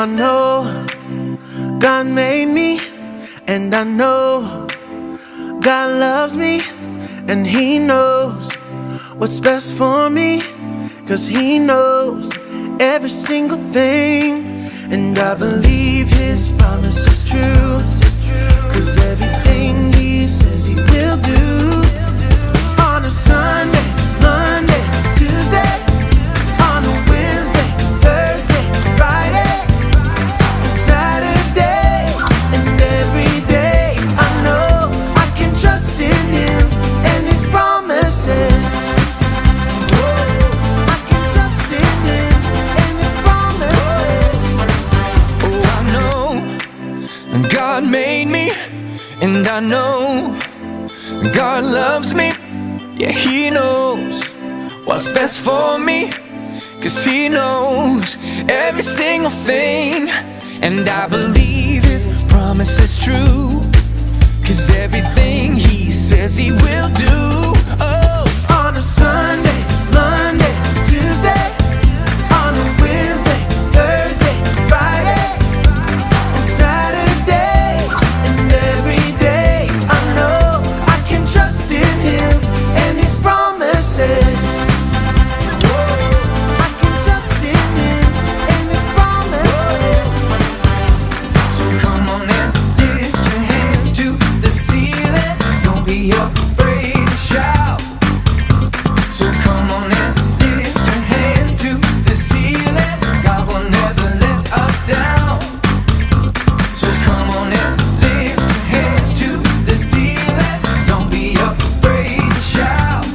I know God made me, and I know God loves me, and He knows what's best for me, 'cause He knows every single thing. And I believe His promise is true, 'cause everything He says He will do. On a Sunday, Monday, Tuesday, on a Wednesday, Thursday, Friday, Saturday, and every day I know I can trust in Him and His promises. I can trust in Him and His promises. Oh, I know God made me, and I know God loves me. Yeah, He knows what's best for me, 'cause He knows every single thing. And I believe His promise is true, 'cause everything He says He will do. Oh, On a Sunday, Monday, Tuesday, on a Wednesday, Thursday, Friday, and Saturday, and every day I know I can trust in Him and His promises. I can trust in Him and His promises. so come on and lift your hands to the ceiling. Don't be afraid to shout. So come on and lift your hands to the ceiling. God will never let us down. So come on and lift your hands to the ceiling. Don't be afraid to shout.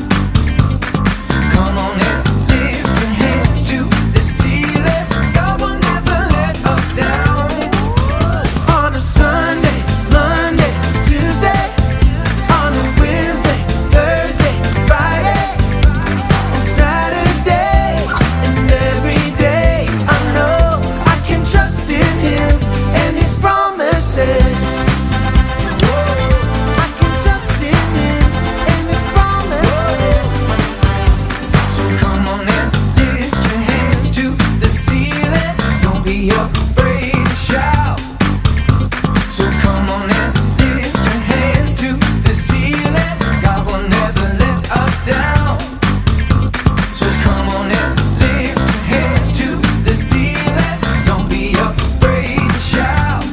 Come on and lift your hands to the ceiling. God will never let us down. On a Sunday, Monday, Tuesday, on a Wednesday, Thursday, Friday, and Saturday, and every day I know I can trust in Him and His promises. I can trust in Him and His promises. So come on and lift your hands to the ceiling. Don't be afraid to shout. So come on and lift your hands to the ceiling. God will never let us down. So come on and lift your hands to the ceiling. Don't be afraid to shout.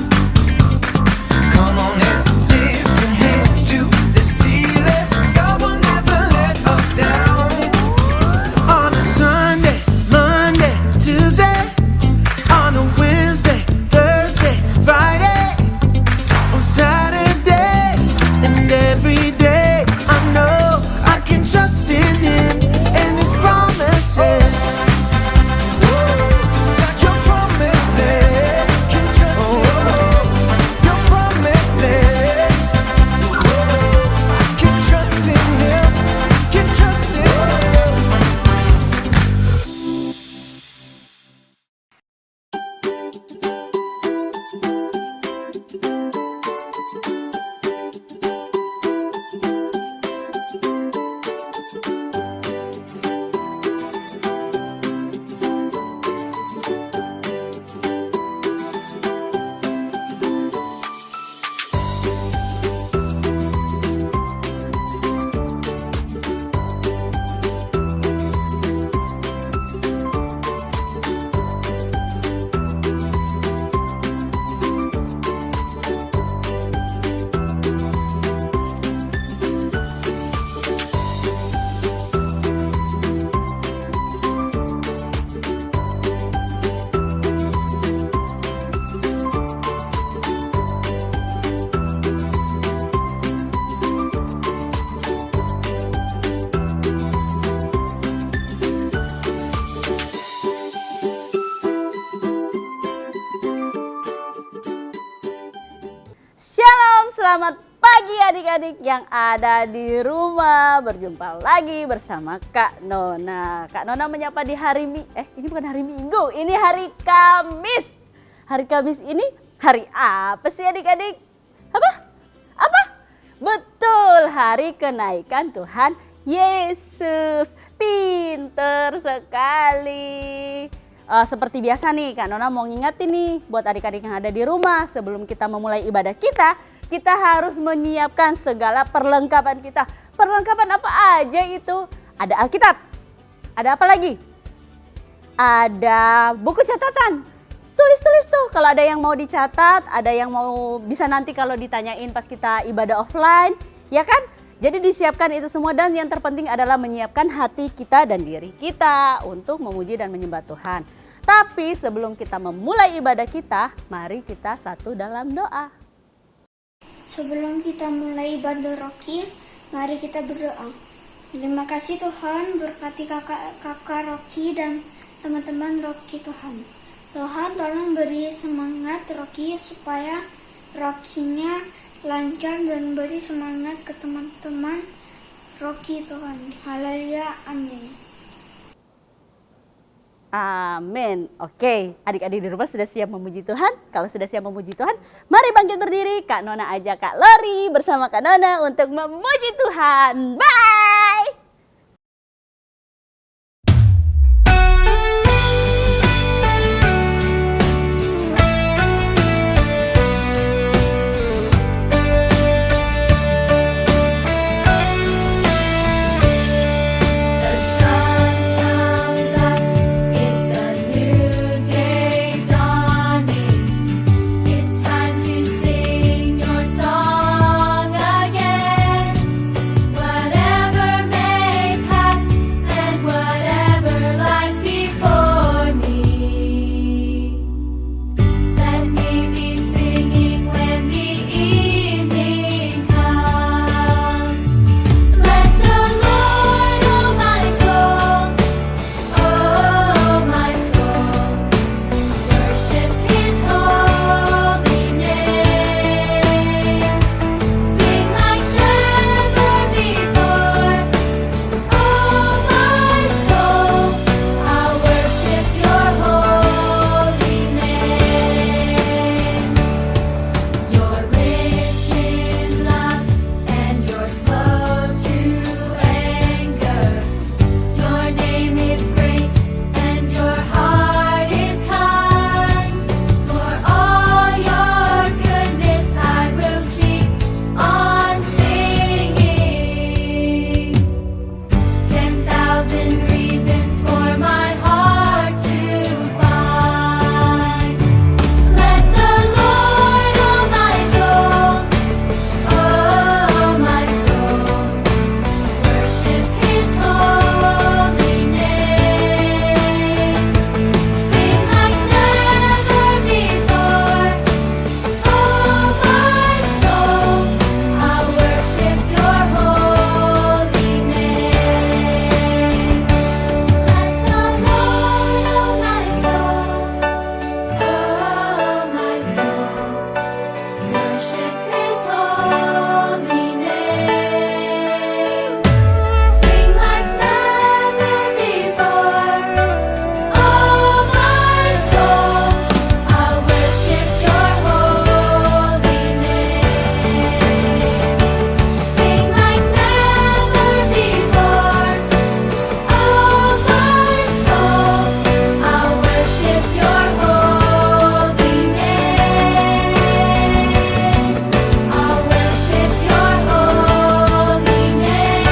Come on and lift your hands to the ceiling. God will never let us down. On a Sunday, Monday, Tuesday, on a Wednesday, Thursday, Friday, on Saturday, and every day I know I can trust in Him and His promises. Your promises, can trust in your promises. I can trust in Him, can trust in Him. Shalom, selamat pagi adik-adik yang ada di rumah. Berjumpa lagi bersama Kak Nona. Kak Nona menyapa di hari ini bukan hari Minggu, ini hari Kamis. Hari Kamis ini hari apa sih adik-adik? Apa? Betul, hari kenaikan Tuhan Yesus. Pinter sekali. seperti biasa nih, Kak Nona mau ngingetin nih buat adik-adik yang ada di rumah, sebelum kita memulai ibadah kita harus menyiapkan segala perlengkapan kita. Perlengkapan apa aja itu? Ada Alkitab. Ada apa lagi? Ada buku catatan. Tulis tuh kalau ada yang mau dicatat, ada yang mau bisa nanti kalau ditanyain pas kita ibadah offline, ya kan? Jadi disiapkan itu semua dan yang terpenting adalah menyiapkan hati kita dan diri kita untuk memuji dan menyembah Tuhan. Tapi sebelum kita memulai ibadah kita, mari kita satu dalam doa. Sebelum kita mulai ibadah Rocky, mari kita berdoa. Terima kasih Tuhan, berkati kakak Rocky dan teman-teman Rocky Tuhan. Tuhan tolong beri semangat Rocky supaya Rocky-nya lancar dan beri semangat ke teman-teman Rocky Tuhan. Haleluya, amin. Amin. Oke, adik-adik di rumah sudah siap memuji Tuhan? Kalau sudah siap memuji Tuhan, mari bangkit berdiri. Kak Nona ajak Kak Lori bersama Kak Nona untuk memuji Tuhan. Bye! The sun comes up, it's a new day dawning. It's time to sing your song again. Whatever may pass and whatever lies before me. Let me be singing when the evening comes. Bless the Lord, oh my soul, oh my soul. Worship His holy name. Sing like never before, oh my soul. I'll worship Your holy name. You're rich in love and you're slow to anger. Your name is great and your heart is kind. For all your goodness I will keep on singing. 10,000 reasons for my heart to find. Bless the Lord, oh my soul, oh my soul. Worship His holy name. Sing like never before, oh my soul. I'll worship Your holy name. Bless the Lord, oh my soul, oh my soul. Worship His holy name. Sing like never before, oh my soul. I'll worship Your holy name. Sing like never before, oh my soul. I'll worship Your holy name. I'll worship Your holy name.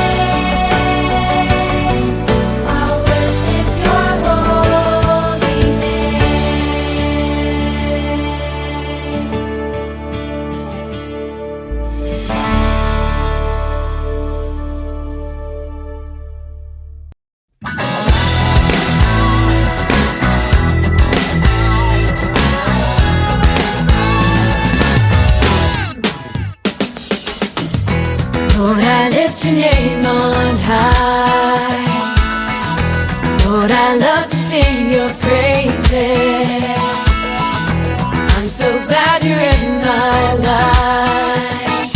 I'll worship Your holy name. Lord, I lift Your name on high. Lord, I love to sing Your praises. I'm so glad You're in my life.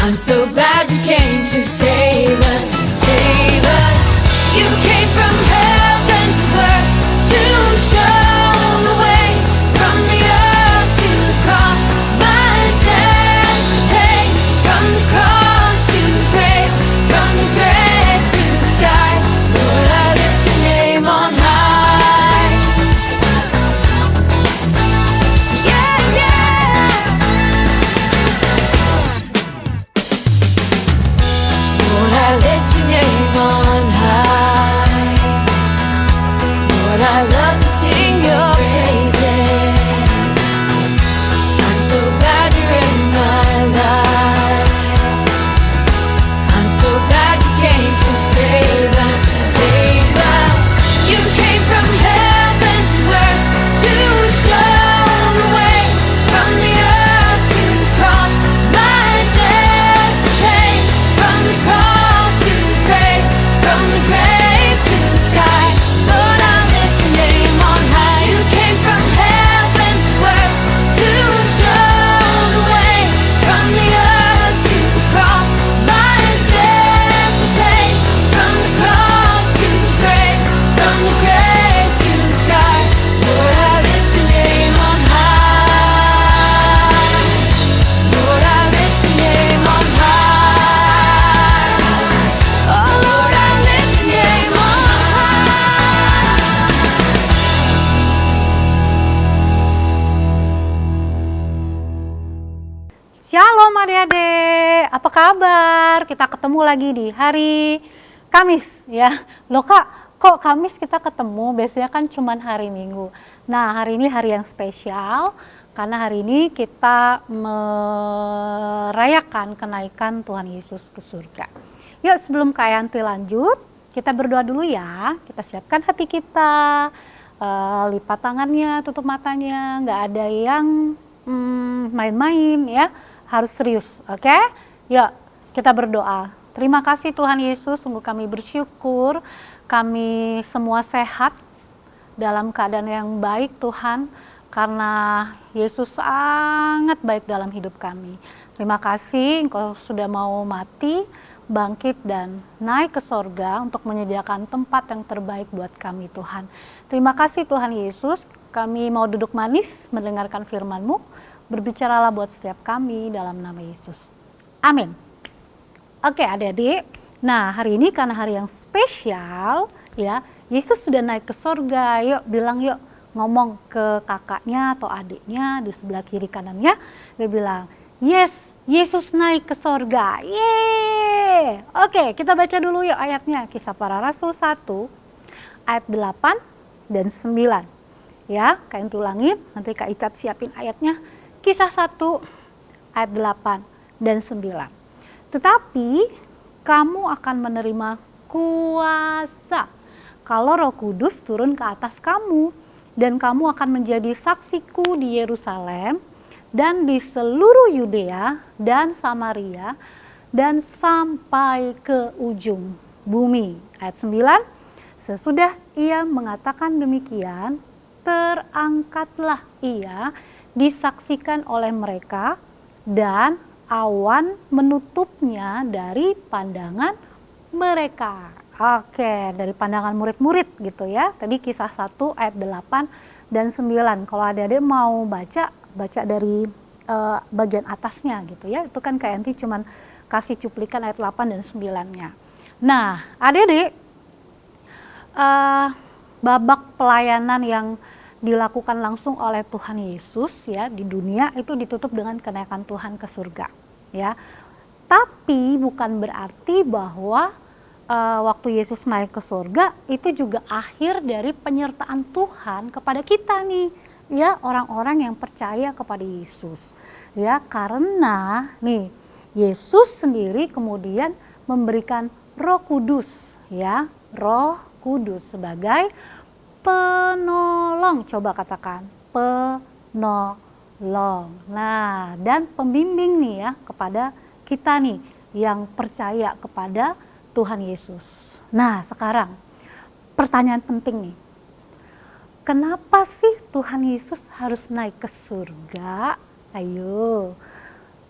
I'm so glad You came to save us, save us. You came from heaven to earth to show the way, from the earth to the cross, my debt to pay, from the cross to the grave, from the grave to the sky. Lord, I lift Your name on high. on high. Lord, I love to sing your praises. I'm so glad you're in my life. I'm so glad you came to save us, save us. You came from heaven to earth to show the way, from the earth to the cross, my debt to pay, from the cross to the grave, from the grave to the sky. Lord, I lift your name on high. You came from heaven to earth to show the way, from the earth to the cross, my debt to pay, from the cross to the grave, from the grave to the sky. Lord, I lift your name on high. Lord, I lift your name on high. Oh Lord, I lift your name on high. Shalom adik-adik, apa kabar? Kita ketemu lagi di hari Kamis ya. Loh Kak, kok Kamis kita ketemu? Biasanya kan cuman hari Minggu. Nah, hari ini hari yang spesial karena hari ini kita merayakan kenaikan Tuhan Yesus ke surga. Yuk, sebelum Kak Yanti lanjut, kita berdoa dulu ya. Kita siapkan hati kita, lipat tangannya, tutup matanya, nggak ada yang main-main ya. Harus serius, oke? Yuk, kita berdoa. Terima kasih Tuhan Yesus, sungguh kami bersyukur kami semua sehat dalam keadaan yang baik Tuhan, karena Yesus sangat baik dalam hidup kami. Terima kasih Engkau sudah mau mati, bangkit dan naik ke sorga untuk menyediakan tempat yang terbaik buat kami Tuhan. Terima kasih Tuhan Yesus, kami mau duduk manis mendengarkan firman-Mu. Berbicaralah buat setiap kami dalam nama Yesus. Amin. Oke adik-adik, nah hari ini karena hari yang spesial ya, Yesus sudah naik ke sorga. Yuk bilang yuk, ngomong ke kakaknya atau adiknya di sebelah kiri kanannya. Dia bilang, yes, Yesus naik ke sorga. Yeay. Oke, kita baca dulu yuk ayatnya. Kisah Para Rasul 1 ayat 8 dan 9. Ya, Kak Yanti ulangin, nanti Kak Icat siapin ayatnya. Kisah 1 ayat 8 dan 9. Tetapi kamu akan menerima kuasa kalau Roh Kudus turun ke atas kamu, dan kamu akan menjadi saksiku di Yerusalem dan di seluruh Yudea dan Samaria dan sampai ke ujung bumi. Ayat 9. Sesudah ia mengatakan demikian, terangkatlah ia disaksikan oleh mereka, dan awan menutupnya dari pandangan mereka. Oke, dari pandangan murid-murid gitu ya. Tadi kisah 1 ayat 8 dan 9. Kalau adik-adik mau baca dari bagian atasnya gitu ya. Itu kan Kak Yanti cuman kasih cuplikan ayat 8 dan 9-nya. Nah, adik-adik, babak pelayanan yang dilakukan langsung oleh Tuhan Yesus ya di dunia itu ditutup dengan kenaikan Tuhan ke surga ya. Tapi bukan berarti bahwa waktu Yesus naik ke surga itu juga akhir dari penyertaan Tuhan kepada kita nih ya, orang-orang yang percaya kepada Yesus ya, karena nih Yesus sendiri kemudian memberikan Roh Kudus ya, Roh Kudus sebagai penolong. Coba katakan penolong. Nah, dan pembimbing nih ya kepada kita nih yang percaya kepada Tuhan Yesus. Nah, sekarang pertanyaan penting nih. Kenapa sih Tuhan Yesus harus naik ke surga? Ayo.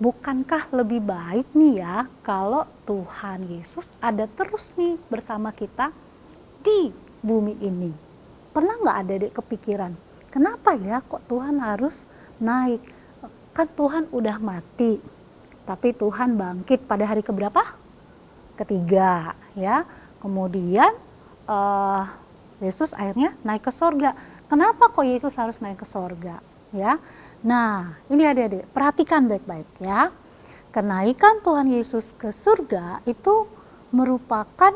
Bukankah lebih baik nih ya kalau Tuhan Yesus ada terus nih bersama kita di bumi ini? Pernah nggak adik-adik kepikiran, kenapa ya kok Tuhan harus naik? Kan Tuhan udah mati, tapi Tuhan bangkit pada hari keberapa? Ketiga ya. Kemudian Yesus akhirnya naik ke sorga. Kenapa kok Yesus harus naik ke sorga? Ya. Nah, ini adik-adik, perhatikan baik-baik ya. Kenaikan Tuhan Yesus ke surga itu merupakan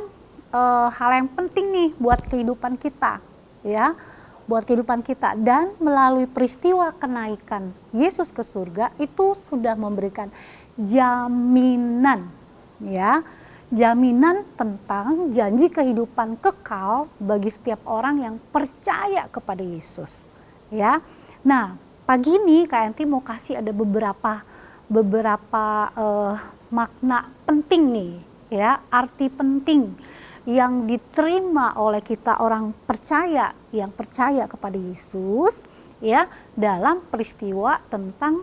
hal yang penting nih buat kehidupan kita, ya, buat kehidupan kita. Dan melalui peristiwa kenaikan Yesus ke surga itu sudah memberikan jaminan, ya, jaminan tentang janji kehidupan kekal bagi setiap orang yang percaya kepada Yesus, ya. Nah, pagi ini Kak Enti mau kasih ada beberapa makna penting nih, ya, arti penting yang diterima oleh kita orang percaya yang percaya kepada Yesus, ya, dalam peristiwa tentang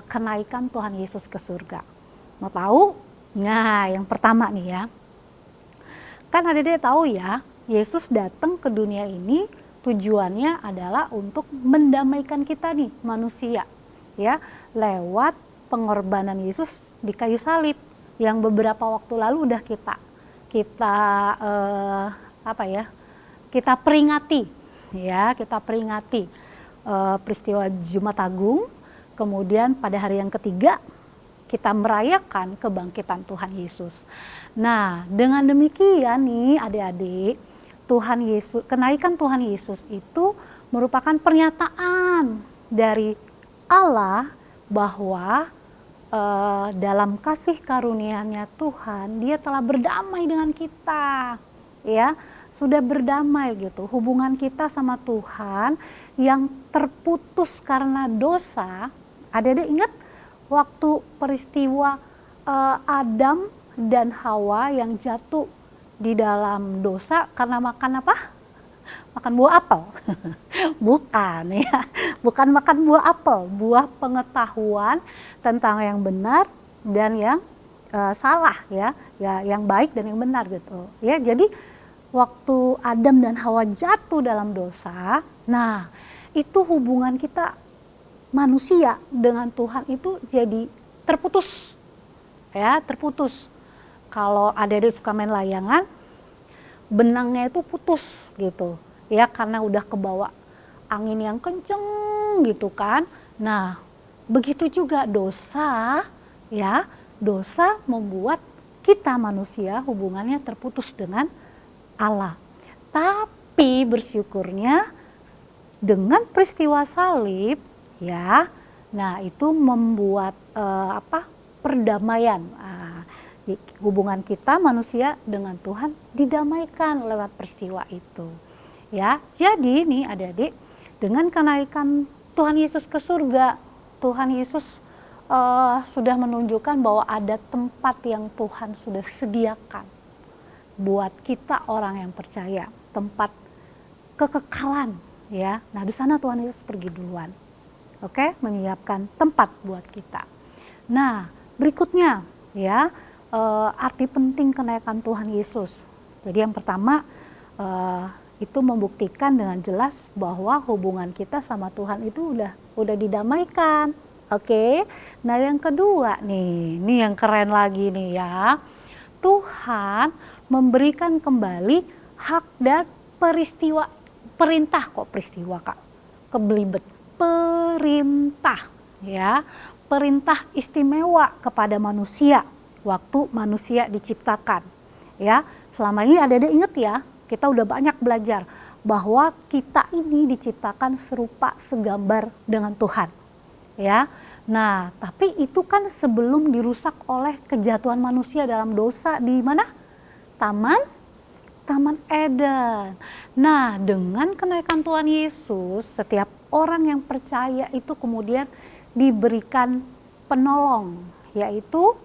kenaikan Tuhan Yesus ke surga. Mau tahu? Nah, yang pertama nih ya, kan adik-adik tahu ya, Yesus datang ke dunia ini tujuannya adalah untuk mendamaikan kita nih manusia, ya, lewat pengorbanan Yesus di kayu salib yang beberapa waktu lalu udah kita peringati, ya, kita peringati peristiwa Jumat Agung. Kemudian pada hari yang ketiga kita merayakan kebangkitan Tuhan Yesus. Nah, dengan demikian nih adik-adik, Tuhan Yesus, kenaikan Tuhan Yesus itu merupakan pernyataan dari Allah bahwa dalam kasih karunia-Nya Tuhan, Dia telah berdamai dengan kita, ya, sudah berdamai gitu. Hubungan kita sama Tuhan yang terputus karena dosa. Adik-adik ingat waktu peristiwa Adam dan Hawa yang jatuh di dalam dosa karena makan apa? Makan buah apel. Bukan ya, bukan makan buah apel, buah pengetahuan tentang yang benar dan yang salah, ya, yang baik dan yang benar gitu. Ya, jadi waktu Adam dan Hawa jatuh dalam dosa, nah, itu hubungan kita manusia dengan Tuhan itu jadi terputus, ya, terputus. Kalau adik-adik suka main layangan, benangnya itu putus gitu, ya, karena udah kebawa angin yang kenceng gitu kan. Nah, begitu juga dosa, ya, dosa membuat kita manusia hubungannya terputus dengan Allah. Tapi bersyukurnya dengan peristiwa salib, ya, nah itu membuat perdamaian. Hubungan kita manusia dengan Tuhan didamaikan lewat peristiwa itu, ya. Jadi nih adik-adik, dengan kenaikan Tuhan Yesus ke surga, Tuhan Yesus sudah menunjukkan bahwa ada tempat yang Tuhan sudah sediakan buat kita orang yang percaya, tempat kekekalan, ya. Nah, di sana Tuhan Yesus pergi duluan, oke, menyiapkan tempat buat kita. Nah, berikutnya, ya, arti penting kenaikan Tuhan Yesus. Jadi yang pertama itu membuktikan dengan jelas bahwa hubungan kita sama Tuhan itu udah didamaikan, oke. Nah, yang kedua nih, ini yang keren lagi nih ya, Tuhan memberikan kembali hak dan perintah, kok peristiwa Kak, kebelibet, perintah, ya, perintah istimewa kepada manusia waktu manusia diciptakan, ya. Selama ini adik-adik ingat ya, kita udah banyak belajar bahwa kita ini diciptakan serupa segambar dengan Tuhan, ya. Nah, tapi itu kan sebelum dirusak oleh kejatuhan manusia dalam dosa di mana? Taman Eden. Nah, dengan kenaikan Tuhan Yesus, setiap orang yang percaya itu kemudian diberikan penolong, yaitu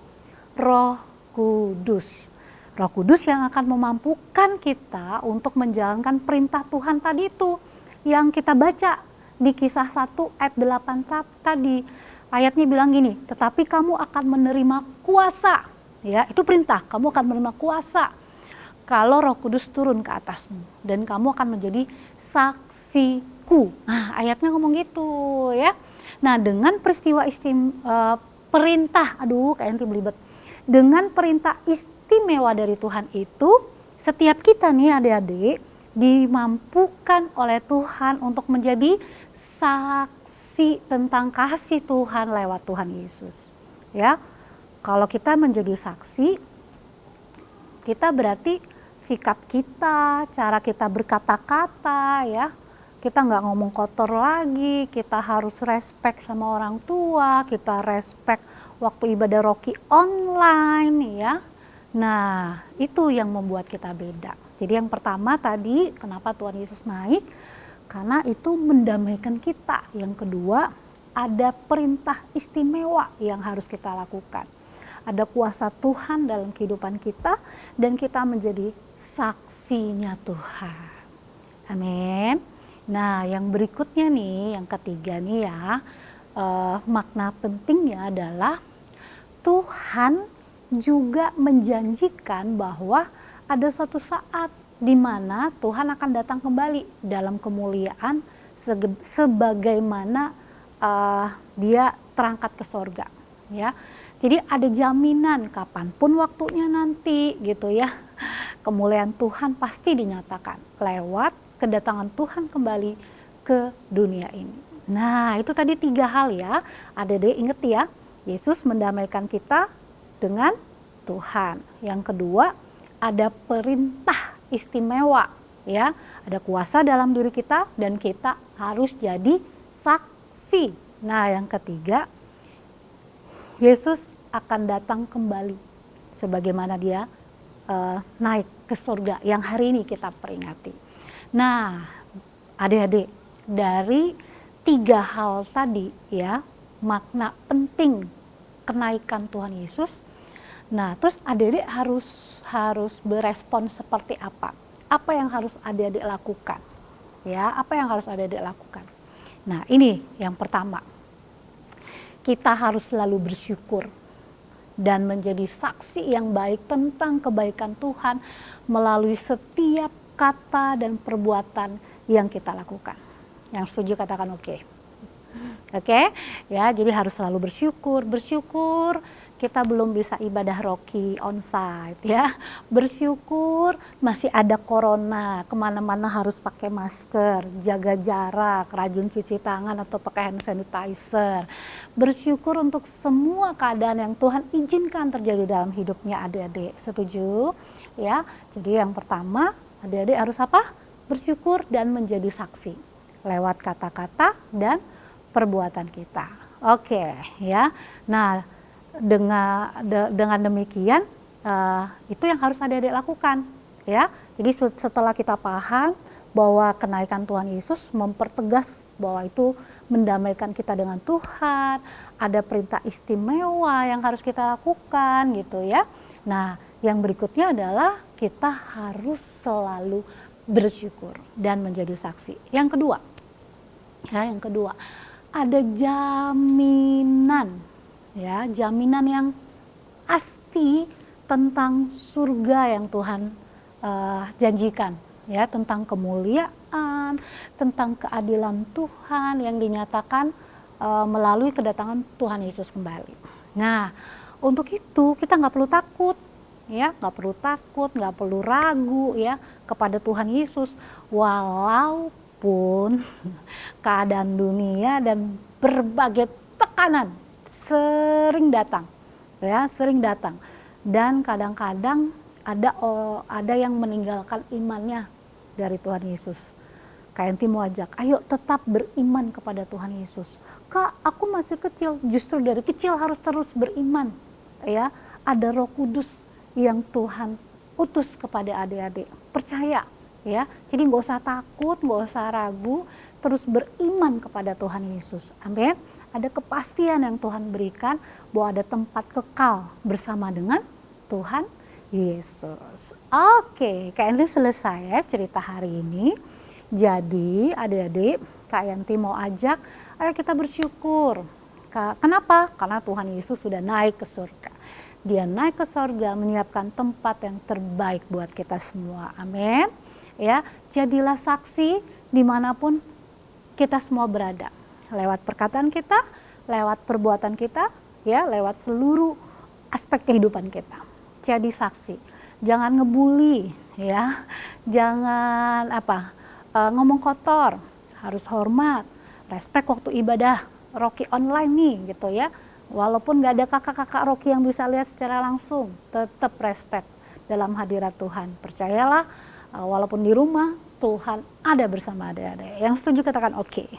Roh Kudus. Roh Kudus yang akan memampukan kita untuk menjalankan perintah Tuhan tadi itu, yang kita baca di Kisah 1 ayat 8 tadi. Ayatnya bilang gini, tetapi kamu akan menerima kuasa, ya, itu perintah, kamu akan menerima kuasa kalau Roh Kudus turun ke atasmu dan kamu akan menjadi saksiku. Nah, ayatnya ngomong gitu, ya. Nah, dengan peristiwa perintah, kayak nanti belibet. Dengan perintah istimewa dari Tuhan itu, setiap kita nih adik-adik dimampukan oleh Tuhan untuk menjadi saksi tentang kasih Tuhan lewat Tuhan Yesus, ya. Kalau kita menjadi saksi, kita berarti sikap kita, cara kita berkata-kata ya. Kita nggak ngomong kotor lagi, kita harus respect sama orang tua, kita respect waktu ibadah Rocky online ya. Nah, itu yang membuat kita beda. Jadi yang pertama tadi, kenapa Tuhan Yesus naik? Karena itu mendamaikan kita. Yang kedua, ada perintah istimewa yang harus kita lakukan. Ada kuasa Tuhan dalam kehidupan kita dan kita menjadi saksinya Tuhan. Amin. Nah, yang berikutnya nih, yang ketiga nih ya, makna pentingnya adalah Tuhan juga menjanjikan bahwa ada suatu saat di mana Tuhan akan datang kembali dalam kemuliaan sebagaimana dia terangkat ke sorga. Ya, jadi ada jaminan kapanpun waktunya nanti gitu ya. Kemuliaan Tuhan pasti dinyatakan lewat kedatangan Tuhan kembali ke dunia ini. Nah, itu tadi 3 hal ya. Adik-adik inget ya, Yesus mendamaikan kita dengan Tuhan. Yang kedua, ada perintah istimewa ya. Ada kuasa dalam diri kita dan kita harus jadi saksi. Nah, yang ketiga, Yesus akan datang kembali sebagaimana dia naik ke surga yang hari ini kita peringati. Nah, adik-adik, dari 3 hal tadi ya, makna penting kenaikan Tuhan Yesus. Nah, terus adik-adik harus berespon seperti apa? Apa yang harus adik-adik lakukan? Ya, apa yang harus adik-adik lakukan? Nah, ini yang pertama. Kita harus selalu bersyukur dan menjadi saksi yang baik tentang kebaikan Tuhan melalui setiap kata dan perbuatan yang kita lakukan. Yang setuju katakan oke. Oke, ya, jadi harus selalu bersyukur. Bersyukur kita belum bisa ibadah Rocky onsite ya. Bersyukur masih ada corona, kemana-mana harus pakai masker, jaga jarak, rajin cuci tangan atau pakai hand sanitizer. Bersyukur untuk semua keadaan yang Tuhan izinkan terjadi dalam hidupnya adik-adik. Setuju? Ya, jadi yang pertama, adik-adik harus apa? Bersyukur dan menjadi saksi lewat kata-kata dan perbuatan kita. Oke, ya. Nah, dengan demikian itu yang harus adik-adik lakukan, ya. Jadi setelah kita paham bahwa kenaikan Tuhan Yesus mempertegas bahwa itu mendamaikan kita dengan Tuhan, ada perintah istimewa yang harus kita lakukan gitu ya. Nah, yang berikutnya adalah kita harus selalu bersyukur dan menjadi saksi. Yang kedua, ada jaminan, ya, jaminan yang pasti tentang surga yang Tuhan janjikan, ya, tentang kemuliaan, tentang keadilan Tuhan yang dinyatakan melalui kedatangan Tuhan Yesus kembali. Nah, untuk itu kita nggak perlu takut. Ya, nggak perlu takut, nggak perlu ragu ya kepada Tuhan Yesus, walaupun keadaan dunia dan berbagai tekanan sering datang, ya, sering datang, dan kadang-kadang ada yang meninggalkan imannya dari Tuhan Yesus. Kak Enti mau ajak, ayo tetap beriman kepada Tuhan Yesus. Kak, aku masih kecil, justru dari kecil harus terus beriman, ya. Ada Roh Kudus yang Tuhan utus kepada adik-adik, percaya ya. Jadi nggak usah takut, nggak usah ragu, terus beriman kepada Tuhan Yesus. Amin. Ada kepastian yang Tuhan berikan bahwa ada tempat kekal bersama dengan Tuhan Yesus. Oke, Kak Yanti selesai ya cerita hari ini. Jadi adik-adik, Kak Yanti mau ajak, ayo kita bersyukur. Kenapa? Karena Tuhan Yesus sudah naik ke surga. Dia naik ke surga menyiapkan tempat yang terbaik buat kita semua. Amin. Ya, jadilah saksi dimanapun kita semua berada. Lewat perkataan kita, lewat perbuatan kita, ya, lewat seluruh aspek kehidupan kita. Jadi saksi. Jangan ngebully, ya. Jangan ngomong kotor. Harus hormat, respek waktu ibadah Rocky online nih, gitu ya. Walaupun nggak ada kakak-kakak Rocky yang bisa lihat secara langsung, tetap respect dalam hadirat Tuhan. Percayalah, walaupun di rumah, Tuhan ada bersama adik-adik. Yang setuju katakan oke.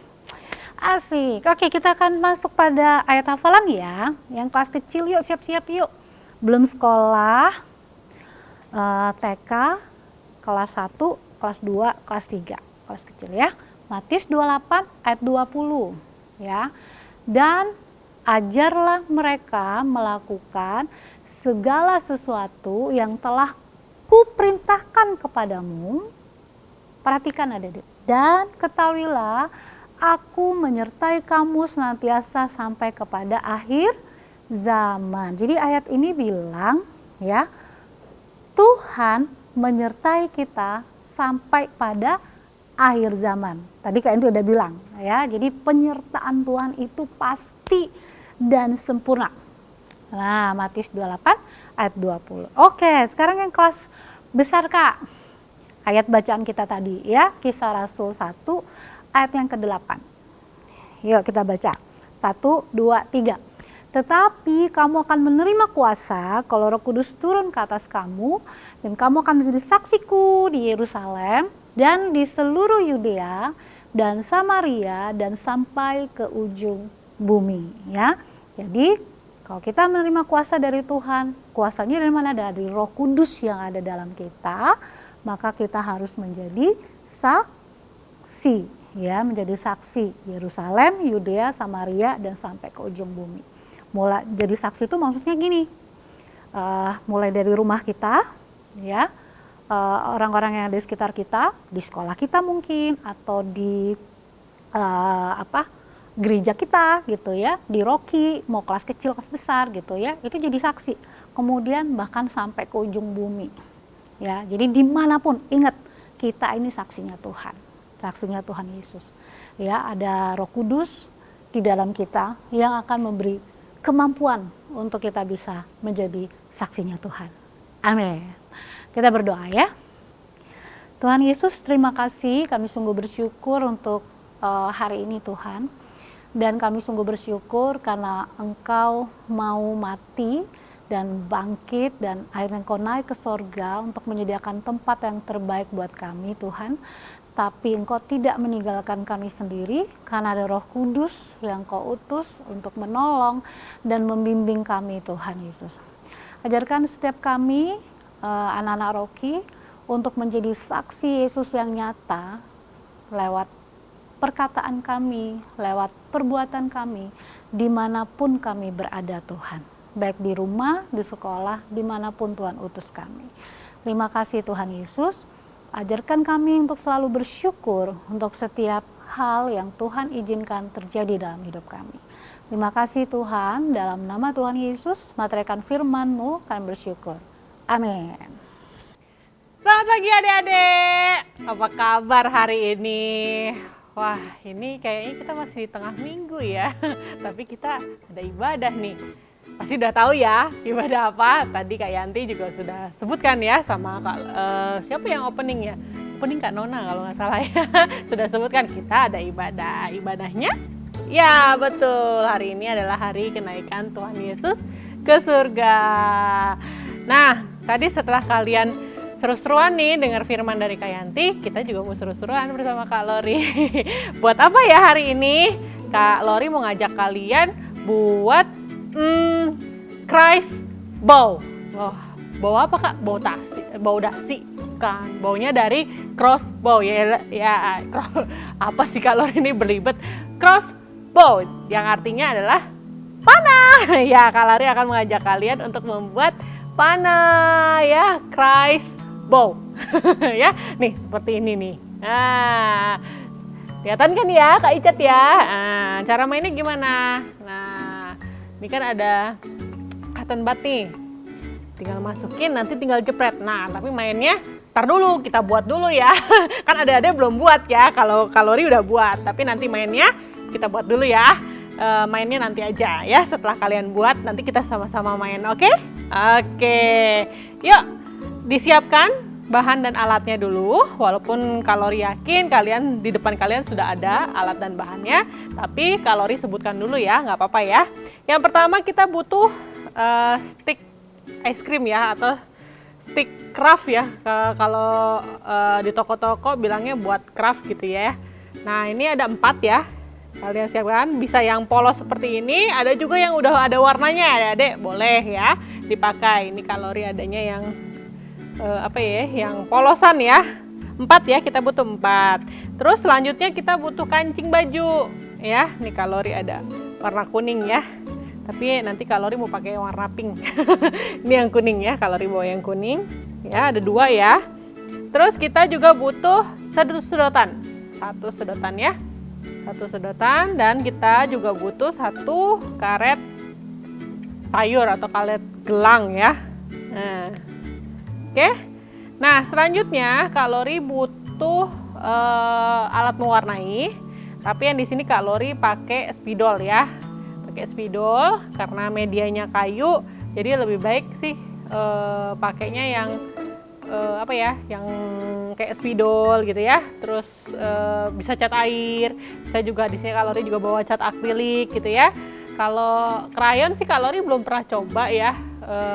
Asik. Oke, kita akan masuk pada ayat hafalan ya. Yang kelas kecil yuk, siap-siap yuk. Belum sekolah, TK, kelas 1, kelas 2, kelas 3. Kelas kecil ya. Matius 28 ayat 20 ya. Dan ajarlah mereka melakukan segala sesuatu yang telah kuperintahkan kepadamu. Perhatikan adik-adik. Dan ketahuilah, aku menyertai kamu senantiasa sampai kepada akhir zaman. Jadi ayat ini bilang ya, Tuhan menyertai kita sampai pada akhir zaman. Tadi Kak Yanti udah bilang ya, jadi penyertaan Tuhan itu pasti dan sempurna. Nah, Matius 28 ayat 20. Oke, sekarang yang kelas besar Kak. Ayat bacaan kita tadi ya, Kisah Rasul 1 ayat yang ke-8. Yuk kita baca. 1, 2, 3. Tetapi kamu akan menerima kuasa kalau Roh Kudus turun ke atas kamu, dan kamu akan menjadi saksiku di Yerusalem dan di seluruh Yudea dan Samaria dan sampai ke ujung bumi ya. Jadi kalau kita menerima kuasa dari Tuhan, kuasanya dari mana? Dari Roh Kudus yang ada dalam kita, maka kita harus menjadi saksi ya, menjadi saksi Yerusalem, Yudea, Samaria dan sampai ke ujung bumi. Mulai jadi saksi itu maksudnya gini, mulai dari rumah kita ya, orang-orang yang ada di sekitar kita, di sekolah kita mungkin, atau di gereja kita gitu ya, di Rocky, mau kelas kecil kelas besar gitu ya, itu jadi saksi. Kemudian bahkan sampai ke ujung bumi ya. Jadi dimanapun, ingat kita ini saksinya Tuhan, saksinya Tuhan Yesus ya. Ada Roh Kudus di dalam kita yang akan memberi kemampuan untuk kita bisa menjadi saksinya Tuhan. Amin. Kita berdoa ya. Tuhan Yesus, terima kasih, kami sungguh bersyukur untuk hari ini Tuhan. Dan kami sungguh bersyukur karena Engkau mau mati dan bangkit dan akhirnya Engkau naik ke sorga untuk menyediakan tempat yang terbaik buat kami Tuhan. Tapi Engkau tidak meninggalkan kami sendiri karena ada Roh Kudus yang Engkau utus untuk menolong dan membimbing kami Tuhan Yesus. Ajarkan setiap kami, anak-anak Rocky, untuk menjadi saksi Yesus yang nyata lewat perkataan kami, lewat perbuatan kami, dimanapun kami berada Tuhan. Baik di rumah, di sekolah, dimanapun Tuhan utus kami. Terima kasih Tuhan Yesus. Ajarkan kami untuk selalu bersyukur untuk setiap hal yang Tuhan izinkan terjadi dalam hidup kami. Terima kasih Tuhan, dalam nama Tuhan Yesus, materikan firman-Mu, kami bersyukur. Amin. Selamat pagi adik-adik, apa kabar hari ini? Wah, ini kayaknya kita masih di tengah minggu ya, tapi kita ada ibadah nih. Pasti udah tahu ya ibadah apa. Tadi Kak Yanti juga sudah sebutkan ya sama Kak, siapa yang opening ya? Opening Kak Nona kalau nggak salah ya. Sudah sebutkan kita ada ibadah. Ibadahnya? Ya betul, hari ini adalah hari kenaikan Tuhan Yesus ke surga. Nah, tadi setelah kalian seru-seruan nih dengar firman dari Kak Yanti, kita juga mau seru-seruan bersama Kak Lori. Buat apa ya hari ini? Kak Lori mau ngajak kalian buat Christ bow. Oh, bow apa Kak? Bow dasi kan. Baunya dari crossbow ya. Apa sih Kak Lori ini berlibet? Crossbow yang artinya adalah panah. Ya, Kak Lori akan mengajak kalian untuk membuat panah ya, Christ bow. Ya, nih seperti ini nih. Nah, kelihatan kan ya Kak Icat ya? Nah, cara mainnya gimana? Nah, ini kan ada cotton bud nih. Tinggal masukin, nanti tinggal jepret. Nah, tapi mainnya tar dulu, kita buat dulu ya. Kan ada belum buat ya, kalau Kalori udah buat. Tapi nanti mainnya kita buat dulu ya. Mainnya nanti aja ya, setelah kalian buat nanti kita sama-sama main, oke? Oke, yuk disiapkan bahan dan alatnya dulu. Walaupun Kalori yakin kalian di depan kalian sudah ada alat dan bahannya, tapi Kalori sebutkan dulu ya, nggak apa-apa ya. Yang pertama kita butuh stick es krim ya, atau stick craft ya. Kalau di toko-toko bilangnya buat craft gitu ya. Nah, ini ada 4 ya. Kalian siapkan, bisa yang polos seperti ini, ada juga yang udah ada warnanya ya, Dek. Boleh ya dipakai. Ini kalori adanya yang yang polosan ya. 4 ya, kita butuh 4. Terus selanjutnya kita butuh kancing baju ya. Ini kalori ada warna kuning ya. Tapi nanti kalori mau pakai warna pink. Ini yang kuning ya, kalori bawa yang kuning. Ya, ada 2 ya. Terus kita juga butuh 1 sedotan. 1 sedotan ya. 1 sedotan, dan kita juga butuh 1 karet sayur atau karet gelang ya. Nah, oke. Nah, selanjutnya kalori butuh alat mewarnai. Tapi yang di sini kalori pakai spidol ya. Pakai spidol karena medianya kayu, jadi lebih baik sih pakainya yang yang kayak spidol gitu ya. Terus bisa cat air, bisa juga di sini kalori juga bawa cat akrilik gitu ya. Kalau krayon sih kalori belum pernah coba ya,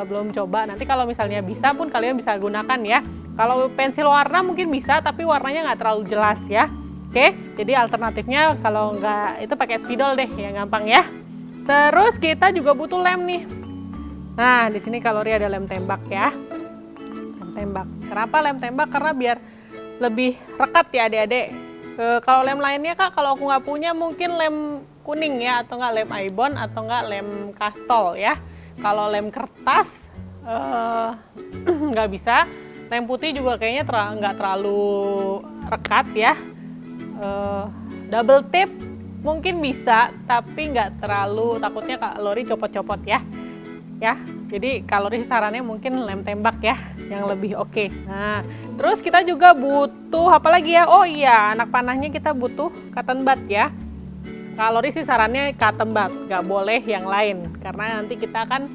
belum coba. Nanti kalau misalnya bisa pun kalian bisa gunakan ya. Kalau pensil warna mungkin bisa, tapi warnanya nggak terlalu jelas ya. Oke, jadi alternatifnya kalau nggak itu pakai spidol deh, yang gampang ya. Terus kita juga butuh lem nih. Nah, di sini kalori ada lem tembak ya. Tembak. Kenapa lem tembak? Karena biar lebih rekat ya adik-adik. Kalau lem lainnya Kak, kalau aku nggak punya mungkin lem kuning ya, atau nggak lem Aibon, atau nggak lem kastol ya. Kalau lem kertas nggak bisa. Lem putih juga kayaknya nggak terlalu rekat ya. Double tip mungkin bisa, tapi nggak terlalu, takutnya kalori copot-copot ya. Ya, jadi kalori sarannya mungkin lem tembak ya, yang lebih oke. Nah, terus kita juga butuh apa lagi ya? Oh iya, anak panahnya kita butuh cotton bud ya. Kalori sih sarannya cotton bud, nggak boleh yang lain, karena nanti kita akan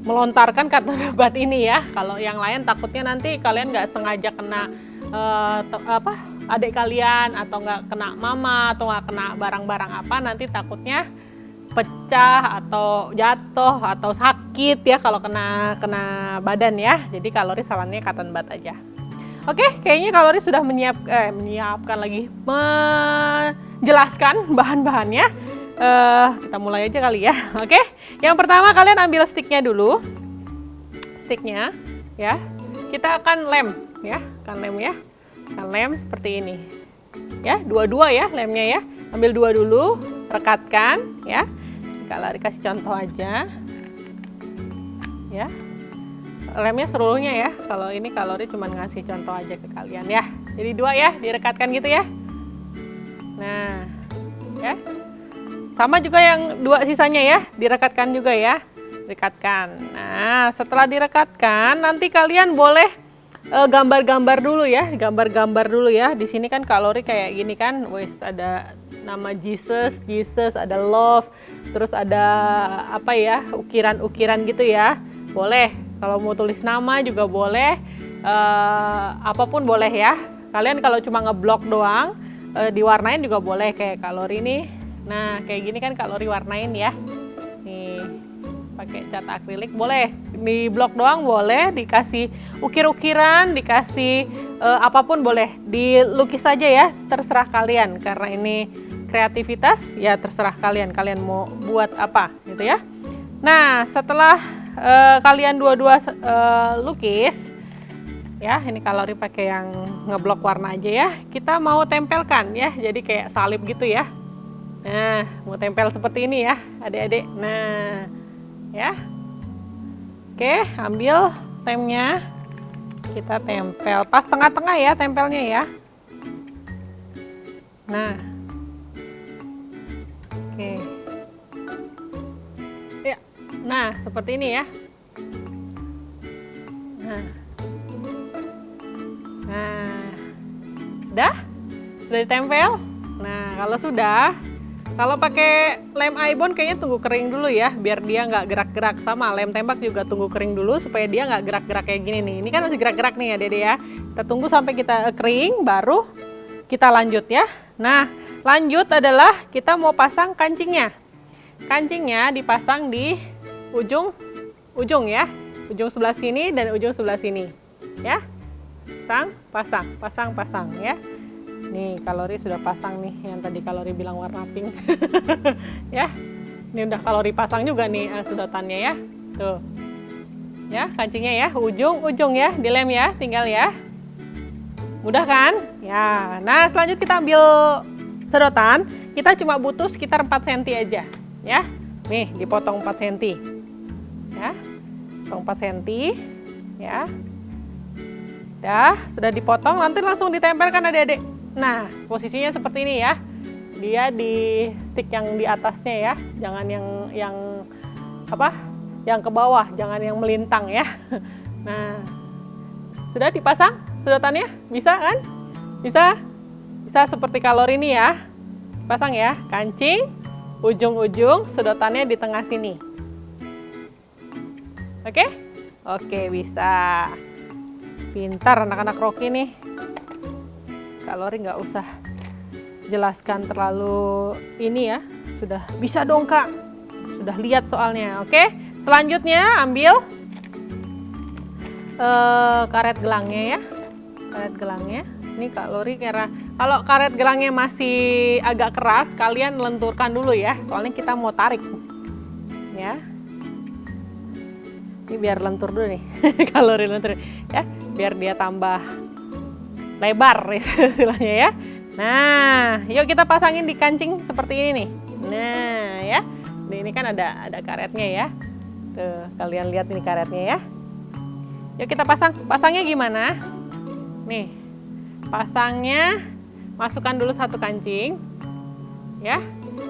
melontarkan cotton bud ini ya. Kalau yang lain takutnya nanti kalian nggak sengaja kena adik kalian, atau nggak kena mama, atau nggak kena barang-barang apa, nanti takutnya pecah atau jatuh atau sakit ya kalau kena badan ya. Jadi kalori sarannya cotton bud aja. Oke, kayaknya kalori sudah menyiapkan lagi, menjelaskan bahan-bahannya. Kita mulai aja kali ya. Oke, yang pertama kalian ambil sticknya dulu. Sticknya ya. Kita akan lem ya, akan lem seperti ini. Ya, dua-dua ya lemnya ya. Ambil 2 dulu, rekatkan ya. Kalori kasih contoh aja. Ya. Lemnya seluruhnya ya. Kalau ini kalori cuma ngasih contoh aja ke kalian ya. Jadi 2 ya, direkatkan gitu ya. Nah, ya. Sama juga yang 2 sisanya ya, direkatkan juga ya. Rekatkan. Nah, setelah direkatkan nanti kalian boleh gambar-gambar dulu ya, Di sini kan kalori kayak gini kan, wes ada nama Jesus, ada love, terus ada apa ya, ukiran-ukiran gitu ya. Boleh, kalau mau tulis nama juga boleh, apapun boleh ya. Kalian kalau cuma ngeblok doang, diwarnain juga boleh kayak kalori nih. Nah, kayak gini kan kalori warnain ya. Nih, pakai cat akrilik boleh, di blok doang boleh, dikasih ukir-ukiran, dikasih apapun boleh, dilukis saja ya, terserah kalian. Karena ini kreativitas ya, terserah kalian mau buat apa gitu ya. Nah, setelah kalian dua-dua lukis ya, ini kalori pakai yang ngeblok warna aja ya, kita mau tempelkan ya, jadi kayak salib gitu ya. Nah, mau tempel seperti ini ya adik-adik. Nah ya, oke, ambil lemnya, kita tempel pas tengah-tengah ya, tempelnya ya. Nah, oke ya, nah seperti ini ya. Nah, udah ditempel. Nah, kalau pakai lem Aibon kayaknya tunggu kering dulu ya, biar dia nggak gerak-gerak. Sama lem tembak juga tunggu kering dulu supaya dia nggak gerak-gerak kayak gini nih. Ini kan masih gerak-gerak nih ya Dede ya. Kita tunggu sampai kita kering, baru kita lanjut ya. Nah, lanjut adalah kita mau pasang kancingnya. Kancingnya dipasang di ujung ya. ujung sebelah sini dan ujung sebelah sini. Ya. Pasang ya. Nih, kalori sudah pasang nih, yang tadi kalori bilang warna pink. Ya. Ini udah kalori pasang juga nih sedotannya ya. Tuh. Ya, kancingnya ya, ujung ya, dilem ya, tinggal ya. Mudah kan? Ya. Nah, selanjutnya kita ambil sedotan. Kita cuma butuh sekitar 4 cm aja, ya. Nih, dipotong 4 cm. Ya. Potong 4 cm, ya. Sudah dipotong, nanti langsung ditempelkan adik-adik. Nah, posisinya seperti ini ya. Dia di stick yang di atasnya ya, jangan yang apa? Yang ke bawah, jangan yang melintang ya. Nah, sudah dipasang sedotannya? Bisa kan? Bisa seperti kalori ini ya. Pasang ya, kancing, ujung-ujung sedotannya di tengah sini. Oke? Oke, bisa. Pintar anak-anak Rocky nih. Kalori nggak usah jelaskan terlalu ini ya. Sudah bisa dong Kak. Sudah lihat soalnya. Oke. Selanjutnya ambil karet gelangnya ya. Karet gelangnya. Ini kalori karena kalau karet gelangnya masih agak keras, kalian lenturkan dulu ya. Soalnya kita mau tarik. Ya. Ini biar lentur dulu nih. Kalori lentur ya. Biar dia tambah lebar istilahnya ya. Nah, yuk kita pasangin di kancing seperti ini nih. Nah, ya. Ini kan ada karetnya ya. Tuh, kalian lihat ini karetnya ya. Yuk kita pasang. Pasangnya gimana? Nih. Pasangnya masukkan dulu satu kancing. Ya.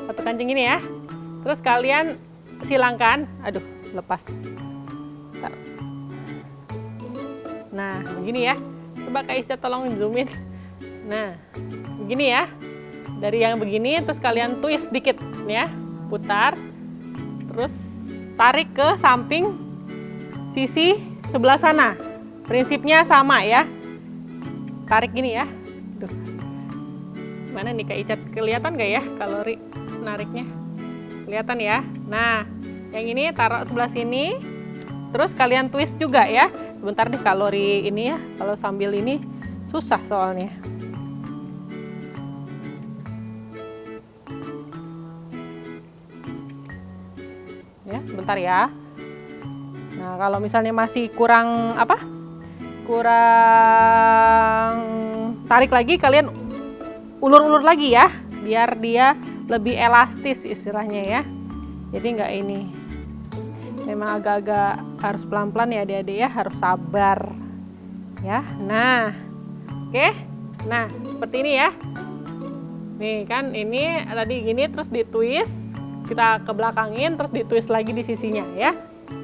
Satu kancing ini ya. Terus kalian silangkan. Aduh, lepas. Bentar. Nah, begini ya. Coba Kak Isya tolong zoomin. Nah, begini ya. Dari yang begini terus kalian twist dikit ya. Putar. Terus tarik ke samping sisi sebelah sana. Prinsipnya sama ya. Tarik gini ya. Duh. Mana nih Kak Icat? Kelihatan gak ya kalori nariknya? Kelihatan ya. Nah, yang ini taruh sebelah sini. Terus kalian twist juga ya. Sebentar deh kalori ini ya. Kalau sambil ini susah soalnya. Ya, sebentar ya. Nah, kalau misalnya masih kurang apa? Kurang tarik lagi, kalian ulur-ulur lagi ya, biar dia lebih elastis istilahnya ya. Jadi nggak ini. Memang agak-agak harus pelan-pelan ya adik-adik ya, harus sabar. Ya, nah, oke. Nah, seperti ini ya. Nih kan, ini tadi gini terus ditwist. Kita ke belakangin terus ditwist lagi di sisinya ya.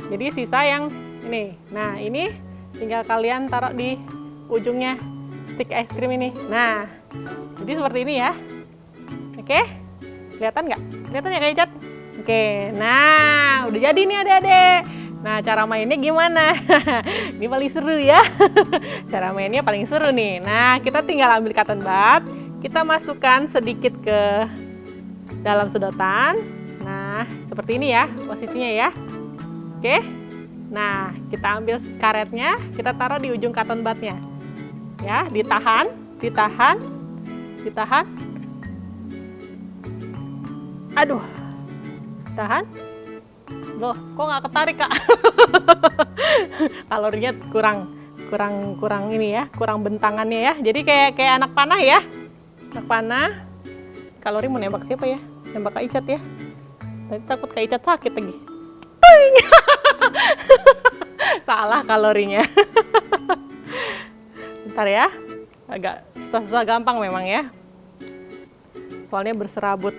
Jadi sisa yang ini. Nah, ini tinggal kalian taruh di ujungnya stick es krim ini. Nah, jadi seperti ini ya. Oke, kelihatan nggak? Kelihatan ya Kak Icat? Oke, nah udah jadi nih adik-adik. Nah, cara mainnya gimana? Ini paling seru ya. Cara mainnya paling seru nih. Nah, kita tinggal ambil cotton bud. Kita masukkan sedikit ke dalam sedotan. Nah, seperti ini ya posisinya ya. Oke. Nah, kita ambil karetnya, kita taruh di ujung cotton budnya. Ya, ditahan. Aduh. Tahan. Loh, kok nggak ketarik Kak? Kalorinya kurang ini ya, kurang bentangannya ya. Jadi kayak anak panah ya. Anak panah. Kalori mau nembak siapa ya? Nembak Kak Icat ya. Tadi takut Kak Icat sakit lagi. Tuing. Salah kalorinya. Bentar ya. Agak susah-susah gampang memang ya. Soalnya berserabut.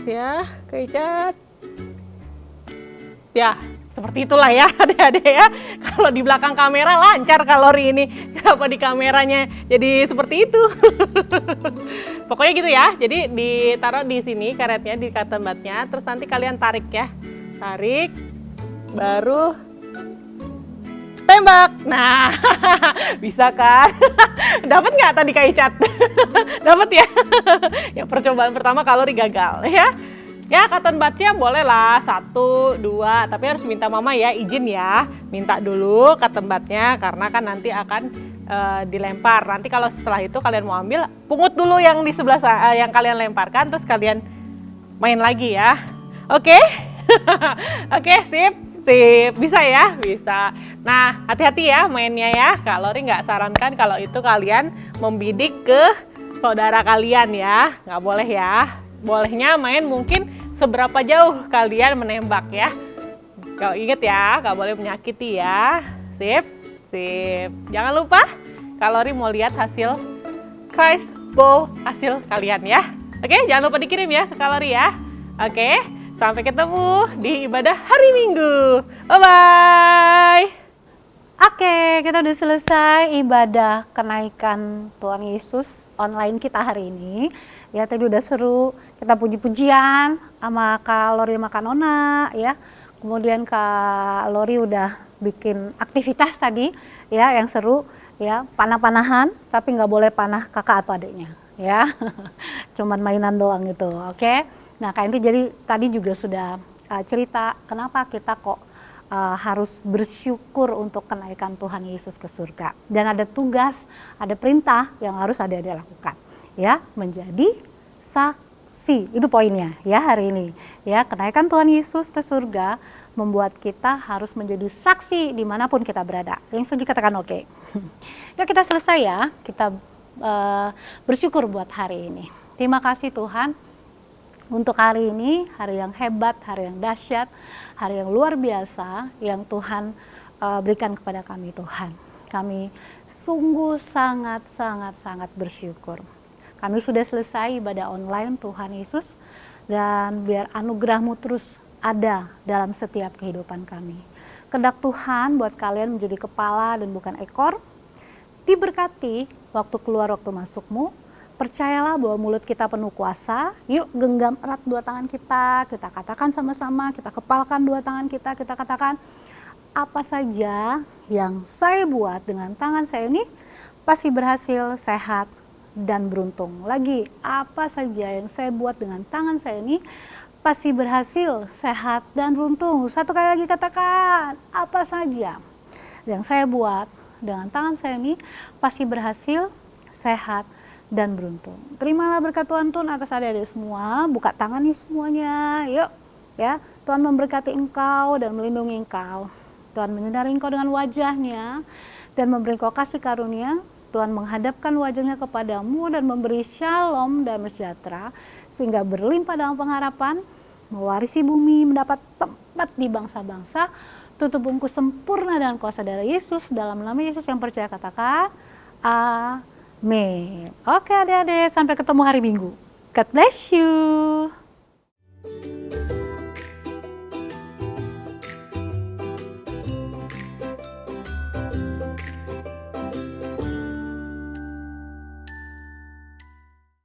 Ya, Kak Icat. Ya, seperti itulah ya adik-adik ya. Kalau di belakang kamera lancar kalori ini. Kenapa di kameranya jadi seperti itu? Pokoknya gitu ya. Jadi ditaruh di sini karetnya, di cotton budnya. Terus nanti kalian tarik ya. Tarik, baru tembak. Nah, bisa kan? Dapat nggak tadi Kak Icat? Dapat ya? Ya percobaan pertama kalori gagal ya. Ya cotton buds-nya boleh lah 1, 2, tapi harus minta mama ya, izin ya. Minta dulu cotton bud-nya karena kan nanti akan dilempar. Nanti kalau setelah itu kalian mau ambil, pungut dulu yang di sebelah yang kalian lemparkan, terus kalian main lagi ya. Oke? Oke, sip. Bisa ya? Bisa. Nah, hati-hati ya mainnya ya. Kak Lori nggak sarankan kalau itu kalian membidik ke saudara kalian ya. Nggak boleh ya. Bolehnya main mungkin seberapa jauh kalian menembak ya. Kau inget ya, nggak boleh menyakiti ya. Sip. Jangan lupa Kak Lori mau lihat hasil crossbow hasil kalian ya. Oke, jangan lupa dikirim ya ke Kak Lori ya. Oke, sampai ketemu di ibadah hari Minggu. Bye-bye. Oke, kita udah selesai ibadah kenaikan Tuhan Yesus online kita hari ini. Ya, tadi udah seru, kita puji-pujian sama Kak Lori sama Kak Nona ya. Kemudian Kak Lori udah bikin aktivitas tadi ya yang seru ya, panah-panahan tapi nggak boleh panah kakak atau adiknya ya. Cuman mainan doang itu. Oke. Nah, Kak Indi jadi tadi juga sudah cerita kenapa kita kok harus bersyukur untuk kenaikan Tuhan Yesus ke surga. Dan ada tugas, ada perintah yang harus ada lakukan ya, menjadi saksi. Itu poinnya ya hari ini. Ya, kenaikan Tuhan Yesus ke surga membuat kita harus menjadi saksi dimanapun kita berada. Yang setuju katakan oke. Ya, kita selesai ya, kita bersyukur buat hari ini. Terima kasih Tuhan untuk hari ini, hari yang hebat, hari yang dahsyat, hari yang luar biasa yang Tuhan berikan kepada kami Tuhan. Kami sungguh sangat bersyukur. Kami sudah selesai ibadah online Tuhan Yesus, dan biar anugerah-Mu terus ada dalam setiap kehidupan kami. Kehendak Tuhan buat kalian menjadi kepala dan bukan ekor. Diberkati waktu keluar, waktu masukmu. Percayalah bahwa mulut kita penuh kuasa. Yuk genggam erat dua tangan kita katakan sama-sama, kita kepalkan dua tangan kita katakan, apa saja yang saya buat dengan tangan saya ini pasti berhasil, sehat, dan beruntung. Lagi, apa saja yang saya buat dengan tangan saya ini pasti berhasil, sehat, dan beruntung. Satu kali lagi katakan, apa saja yang saya buat dengan tangan saya ini pasti berhasil, sehat, dan beruntung. Terimalah berkat Tuhan atas adik-adik semua. Buka tangan nih semuanya, yuk ya. Tuhan memberkati engkau dan melindungi engkau. Tuhan menyinari engkau dengan wajahnya dan memberi engkau kasih karunia. Tuhan menghadapkan wajahnya kepadamu dan memberi shalom dan sejahtera, sehingga berlimpah dalam pengharapan, mewarisi bumi, mendapat tempat di bangsa-bangsa, tutup bungkus sempurna dengan kuasa darah Yesus. Dalam nama Yesus yang percaya katakan amin. Oke adik-adik, sampai ketemu hari Minggu. God bless you.